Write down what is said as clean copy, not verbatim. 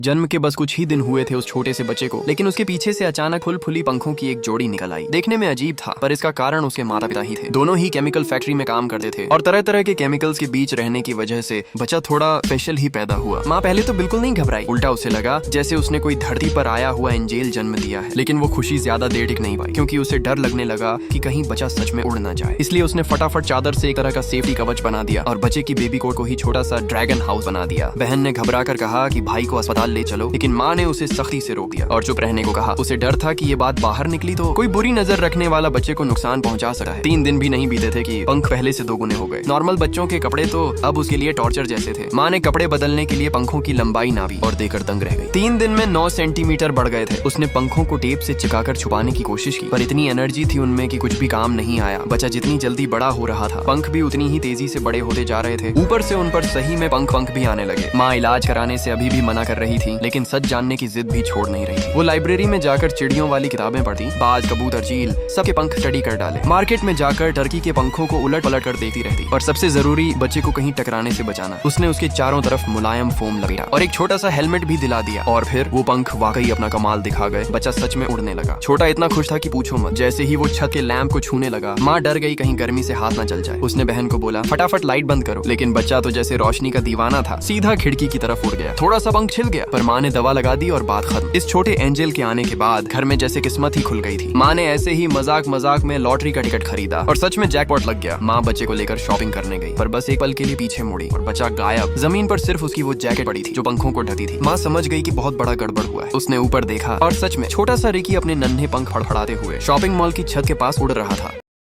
जन्म के बस कुछ ही दिन हुए थे उस छोटे से बच्चे को, लेकिन उसके पीछे से अचानक फुली पंखों की एक जोड़ी निकल आई। देखने में अजीब था, पर इसका कारण उसके माता पिता ही थे। दोनों ही केमिकल फैक्ट्री में काम करते थे और तरह तरह के केमिकल्स के बीच रहने की वजह से बच्चा थोड़ा स्पेशल ही पैदा हुआ। माँ पहले तो बिल्कुल नहीं घबराई, उल्टा उसे लगा जैसे उसने कोई धरती पर आया हुआ एंजेल जन्म दिया है। लेकिन वो खुशी ज्यादा देर टिक नहीं पाई, क्योंकि उसे डर लगने लगा कि कहीं बच्चा सच में उड़ ना जाए। इसलिए उसने फटाफट चादर से एक तरह का सेफ्टी कवच बना दिया और बच्चे की बेबी कोट को ही छोटा सा ड्रैगन हाउस बना दिया। बहन ने घबरा कर कहा कि भाई को अस्पताल ले चलो, लेकिन माँ ने उसे सख्ती से रोक दिया और चुप रहने को कहा। उसे डर था कि ये बात बाहर निकली तो कोई बुरी नजर रखने वाला बच्चे को नुकसान पहुंचा सकता है। 3 दिन भी नहीं बीते थे कि पंख पहले से 2 गुने हो गए। नॉर्मल बच्चों के कपड़े तो अब उसके लिए टॉर्चर जैसे थे। माँ ने कपड़े बदलने के लिए पंखों की लंबाई नापी और देकर दंग रह गई। 3 दिन में 9 सेंटीमीटर बढ़ गए थे। उसने पंखों को टेप से चिपकाकर छुपाने की कोशिश की, पर इतनी एनर्जी थी उनमें कि कुछ भी काम नहीं आया। बच्चा जितनी जल्दी बड़ा हो रहा था, पंख भी उतनी ही तेजी से बड़े होते जा रहे थे। ऊपर से उन पर सही में पंख भी आने लगे। माँ इलाज कराने से अभी भी मना कर रही थी, लेकिन सच जानने की जिद भी छोड़ नहीं रही थी। वो लाइब्रेरी में जाकर चिड़ियों वाली किताबें पढ़ती, बाज, कबूतर, चील सबके पंख स्टडी कर डाले। मार्केट में जाकर टर्की के पंखों को उलट पलट कर देखती रहती, और सबसे जरूरी बच्चे को कहीं टकराने से बचाना। उसने उसके चारों तरफ मुलायम फोम लपेटा और एक छोटा सा हेलमेट भी दिला दिया, और फिर वो पंख वाकई अपना कमाल दिखा गए। बच्चा सच में उड़ने लगा। छोटा इतना खुश था कि पूछो मत। जैसे ही वो छत के लैंप को छूने लगा, माँ डर गई कहीं गर्मी से हाथ न जल जाए। उसने बहन को बोला फटाफट लाइट बंद करो, लेकिन बच्चा तो जैसे रोशनी का दीवाना था, सीधा खिड़की की तरफ उड़ गया। थोड़ा सा पंख छिल गया, पर माँ ने दवा लगा दी और बात खत्म। इस छोटे एंजल के आने के बाद घर में जैसे किस्मत ही खुल गई थी। माँ ने ऐसे ही मजाक मजाक में लॉटरी का टिकट खरीदा और सच में जैकपॉट लग गया। माँ बच्चे को लेकर शॉपिंग करने गई, पर बस एक पल के लिए पीछे मुड़ी और बच्चा गायब। जमीन पर सिर्फ उसकी वो जैकेट पड़ी थी जो पंखों को ढकी थी। माँ समझ गई कि बहुत बड़ा गड़बड़ हुआ है। उसने ऊपर देखा और सच में छोटा सा रिकी अपने नन्हे पंख फड़फड़ाते हुए शॉपिंग मॉल की छत के पास उड़ रहा था।